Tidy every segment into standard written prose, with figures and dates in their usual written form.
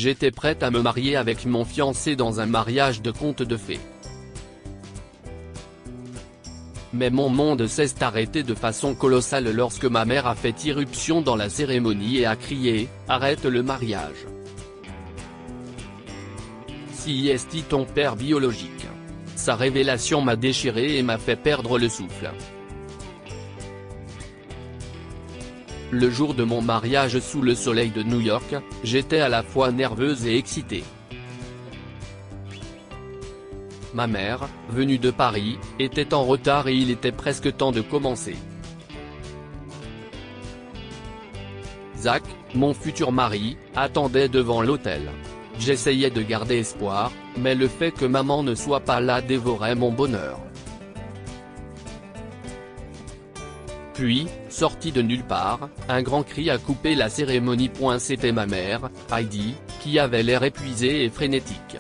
j'étais prête à me marier avec mon fiancé dans un mariage de conte de fées. Mais mon monde s'est arrêté de façon colossale lorsque ma mère a fait irruption dans la cérémonie et a crié « Arrête le mariage !» Si est ton père biologique. Sa révélation m'a déchiré et m'a fait perdre le souffle. Le jour de mon mariage sous le soleil de New York, j'étais à la fois nerveuse et excitée. Ma mère, venue de Paris, était en retard et il était presque temps de commencer. Zach, mon futur mari, attendait devant l'hôtel. J'essayais de garder espoir, mais le fait que maman ne soit pas là dévorait mon bonheur. Puis, sorti de nulle part, un grand cri a coupé la cérémonie. C'était ma mère, Heidi, qui avait l'air épuisée et frénétique.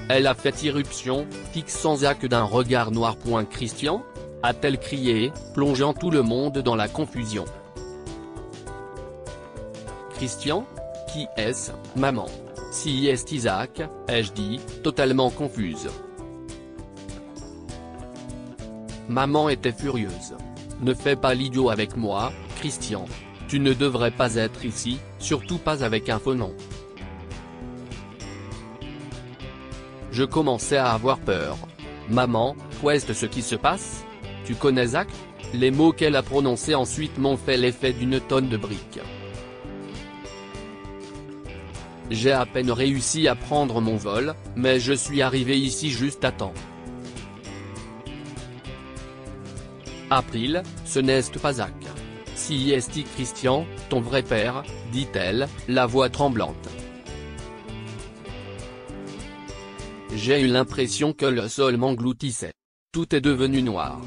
Elle a fait irruption, fixant Zach d'un regard noir. Christian ? A-t-elle crié, plongeant tout le monde dans la confusion. Christian ? Qui est-ce, maman ? Si est Isaac, ai-je dit, totalement confuse. Maman était furieuse. Ne fais pas l'idiot avec moi, Christian. Tu ne devrais pas être ici, surtout pas avec un faux nom. Je commençais à avoir peur. Maman, qu'est-ce ce qui se passe ? Tu connais Zach ? Les mots qu'elle a prononcés ensuite m'ont fait l'effet d'une tonne de briques. J'ai à peine réussi à prendre mon vol, mais je suis arrivé ici juste à temps. April, ce n'est pas Zach. Si est Christian, ton vrai père, dit-elle, la voix tremblante. J'ai eu l'impression que le sol m'engloutissait. Tout est devenu noir.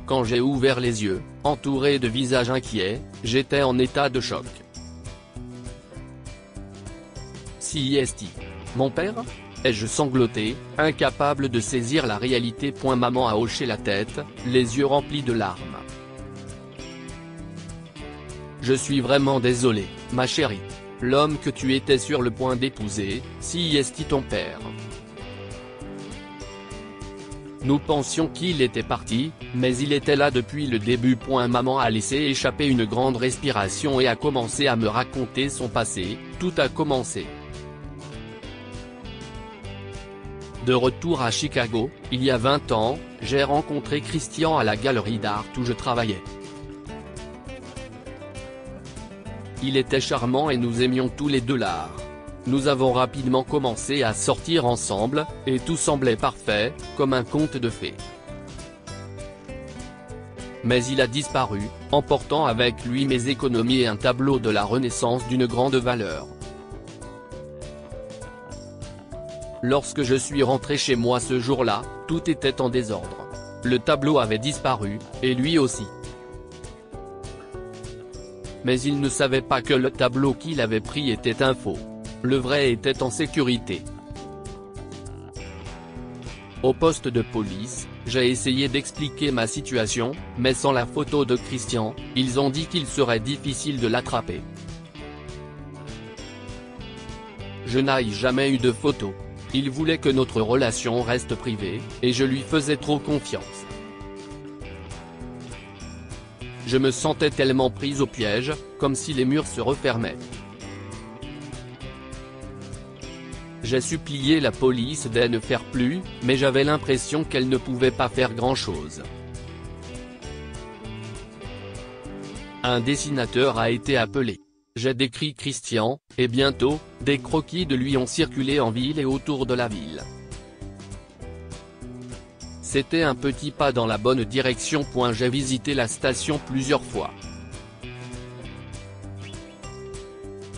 Quand j'ai ouvert les yeux, entouré de visages inquiets, j'étais en état de choc. Si est mon père ? Ai-je sangloté, incapable de saisir la réalité. Maman a hoché la tête, les yeux remplis de larmes. Je suis vraiment désolé, ma chérie. L'homme que tu étais sur le point d'épouser, si est ton père. Nous pensions qu'il était parti, mais il était là depuis le début. Maman a laissé échapper une grande respiration et a commencé à me raconter son passé. Tout a commencé. De retour à Chicago, il y a 20 ans, j'ai rencontré Christian à la galerie d'art où je travaillais. Il était charmant et nous aimions tous les deux l'art. Nous avons rapidement commencé à sortir ensemble, et tout semblait parfait, comme un conte de fées. Mais il a disparu, emportant avec lui mes économies et un tableau de la Renaissance d'une grande valeur. Lorsque je suis rentré chez moi ce jour-là, tout était en désordre. Le tableau avait disparu, et lui aussi. Mais il ne savait pas que le tableau qu'il avait pris était un faux. Le vrai était en sécurité. Au poste de police, j'ai essayé d'expliquer ma situation, mais sans la photo de Christian, ils ont dit qu'il serait difficile de l'attraper. Je n'ai jamais eu de photo. Il voulait que notre relation reste privée, et je lui faisais trop confiance. Je me sentais tellement prise au piège, comme si les murs se refermaient. J'ai supplié la police de ne faire plus, mais j'avais l'impression qu'elle ne pouvait pas faire grand-chose. Un dessinateur a été appelé. J'ai décrit Christian, et bientôt, des croquis de lui ont circulé en ville et autour de la ville. C'était un petit pas dans la bonne direction. J'ai visité la station plusieurs fois.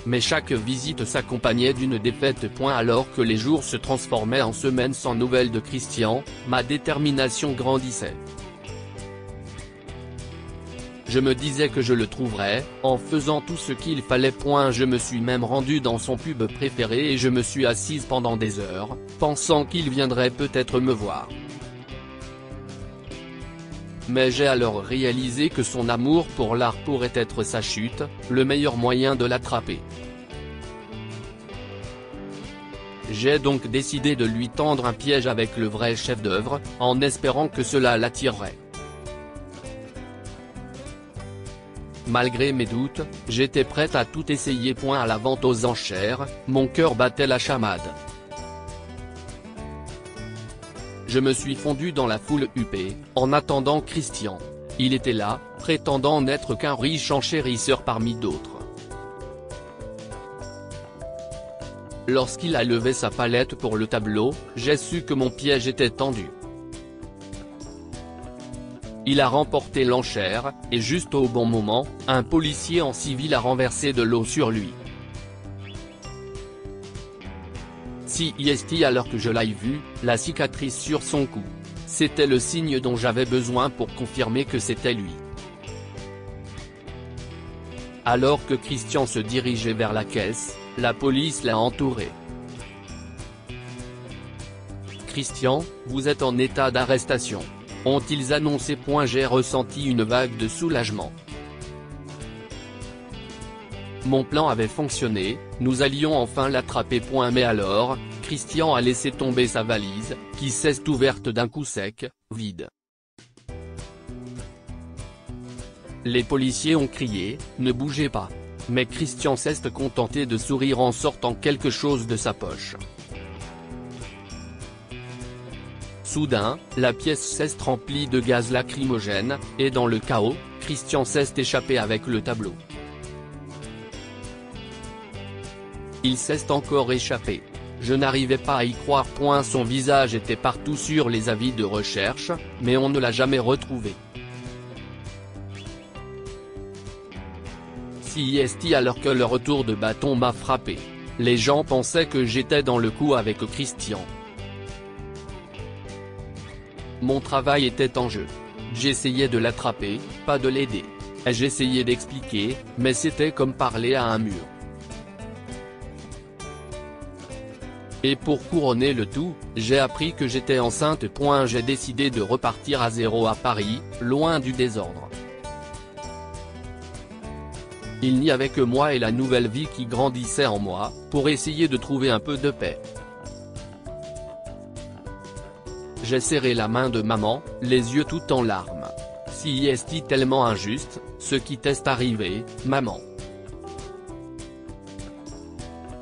Mais chaque visite s'accompagnait d'une défaite. Alors que les jours se transformaient en semaines sans nouvelles de Christian, ma détermination grandissait. Je me disais que je le trouverais, en faisant tout ce qu'il fallait. Je me suis même rendu dans son pub préféré et je me suis assise pendant des heures, pensant qu'il viendrait peut-être me voir. Mais j'ai alors réalisé que son amour pour l'art pourrait être sa chute, le meilleur moyen de l'attraper. J'ai donc décidé de lui tendre un piège avec le vrai chef-d'œuvre, en espérant que cela l'attirerait. Malgré mes doutes, j'étais prête à tout essayer. À la vente aux enchères, mon cœur battait la chamade. Je me suis fondu dans la foule huppée, en attendant Christian. Il était là, prétendant n'être qu'un riche enchérisseur parmi d'autres. Lorsqu'il a levé sa palette pour le tableau, j'ai su que mon piège était tendu. Il a remporté l'enchère, et juste au bon moment, un policier en civil a renversé de l'eau sur lui. CIST alors que je l'ai vu, la cicatrice sur son cou. C'était le signe dont j'avais besoin pour confirmer que c'était lui. Alors que Christian se dirigeait vers la caisse, la police l'a entouré. Christian, vous êtes en état d'arrestation. Ont-ils annoncé? J'ai ressenti une vague de soulagement. Mon plan avait fonctionné, nous allions enfin l'attraper. Mais alors, Christian a laissé tomber sa valise, qui s'est ouverte d'un coup sec, vide. Les policiers ont crié, ne bougez pas. Mais Christian s'est contenté de sourire en sortant quelque chose de sa poche. Soudain, la pièce s'est remplie de gaz lacrymogène, et dans le chaos, Christian s'est échappé avec le tableau. Il s'est encore échappé. Je n'arrivais pas à y croire. Son visage était partout sur les avis de recherche, mais on ne l'a jamais retrouvé. CIST alors que le retour de bâton m'a frappé. Les gens pensaient que j'étais dans le coup avec Christian. Mon travail était en jeu. J'essayais de l'attraper, pas de l'aider. J'essayais d'expliquer, mais c'était comme parler à un mur. Et pour couronner le tout, j'ai appris que j'étais enceinte. J'ai décidé de repartir à zéro à Paris, loin du désordre. Il n'y avait que moi et la nouvelle vie qui grandissait en moi, pour essayer de trouver un peu de paix. J'ai serré la main de maman, les yeux tout en larmes. CIST tellement injuste, ce qui t'est arrivé, maman.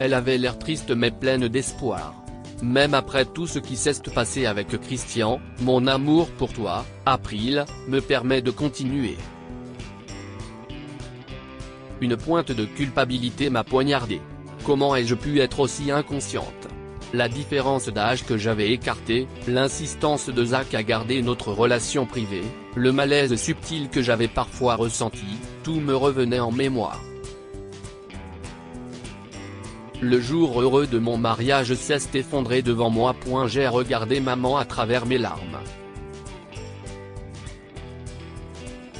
Elle avait l'air triste mais pleine d'espoir. Même après tout ce qui s'est passé avec Christian, mon amour pour toi, April, me permet de continuer. Une pointe de culpabilité m'a poignardé. Comment ai-je pu être aussi inconsciente? La différence d'âge que j'avais écartée, l'insistance de Zach à garder notre relation privée, le malaise subtil que j'avais parfois ressenti, tout me revenait en mémoire. Le jour heureux de mon mariage s'est effondré devant moi. J'ai regardé maman à travers mes larmes.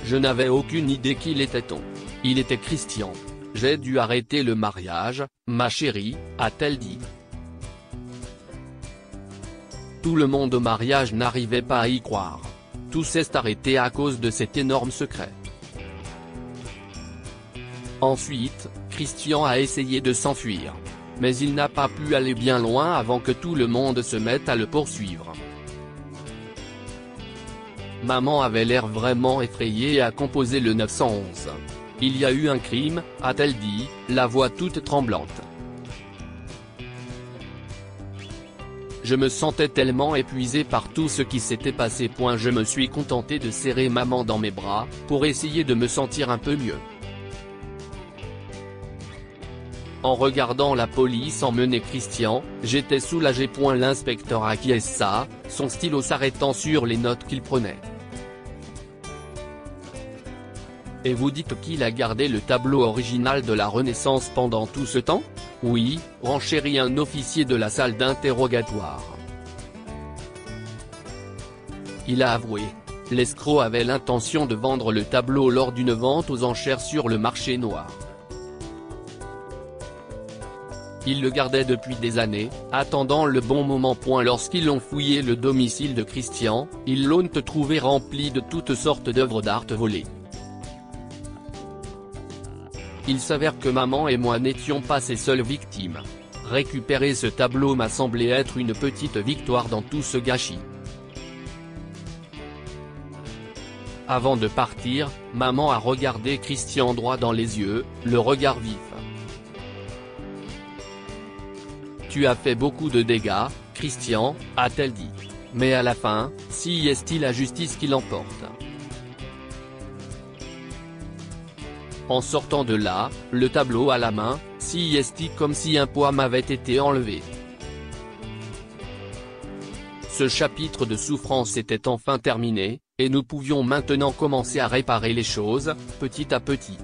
Je n'avais aucune idée qu'il était-on. Il était Christian. J'ai dû arrêter le mariage, ma chérie, a-t-elle dit. Tout le monde au mariage n'arrivait pas à y croire. Tout s'est arrêté à cause de cet énorme secret. Ensuite, Christian a essayé de s'enfuir. Mais il n'a pas pu aller bien loin avant que tout le monde se mette à le poursuivre. Maman avait l'air vraiment effrayée et a composé le 911. Il y a eu un crime, a-t-elle dit, la voix toute tremblante. Je me sentais tellement épuisé par tout ce qui s'était passé. Je me suis contenté de serrer maman dans mes bras, pour essayer de me sentir un peu mieux. En regardant la police emmener Christian, j'étais soulagé. L'inspecteur acquiesça, son stylo s'arrêtant sur les notes qu'il prenait. Et vous dites qu'il a gardé le tableau original de la Renaissance pendant tout ce temps? Oui, renchérit un officier de la salle d'interrogatoire. Il a avoué. L'escroc avait l'intention de vendre le tableau lors d'une vente aux enchères sur le marché noir. Ils le gardaient depuis des années, attendant le bon moment. Lorsqu'ils ont fouillé le domicile de Christian, ils l'ont trouvé rempli de toutes sortes d'œuvres d'art volées. Il s'avère que maman et moi n'étions pas ses seules victimes. Récupérer ce tableau m'a semblé être une petite victoire dans tout ce gâchis. Avant de partir, maman a regardé Christian droit dans les yeux, le regard vif. Tu as fait beaucoup de dégâts, Christian, a-t-elle dit. Mais à la fin, si est-il la justice qui l'emporte. En sortant de là, le tableau à la main, si est-il comme si un poids m'avait été enlevé. Ce chapitre de souffrance était enfin terminé, et nous pouvions maintenant commencer à réparer les choses, petit à petit.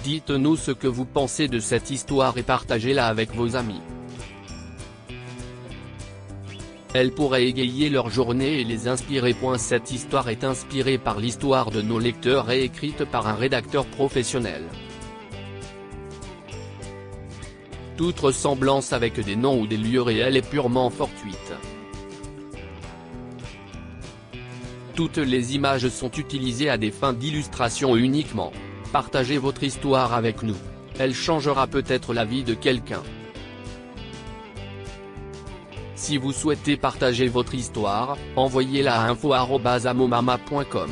Dites-nous ce que vous pensez de cette histoire et partagez-la avec vos amis. Elle pourrait égayer leur journée et les inspirer. Cette histoire est inspirée par l'histoire de nos lecteurs et écrite par un rédacteur professionnel. Toute ressemblance avec des noms ou des lieux réels est purement fortuite. Toutes les images sont utilisées à des fins d'illustration uniquement. Partagez votre histoire avec nous. Elle changera peut-être la vie de quelqu'un. Si vous souhaitez partager votre histoire, envoyez-la à info@amomama.com.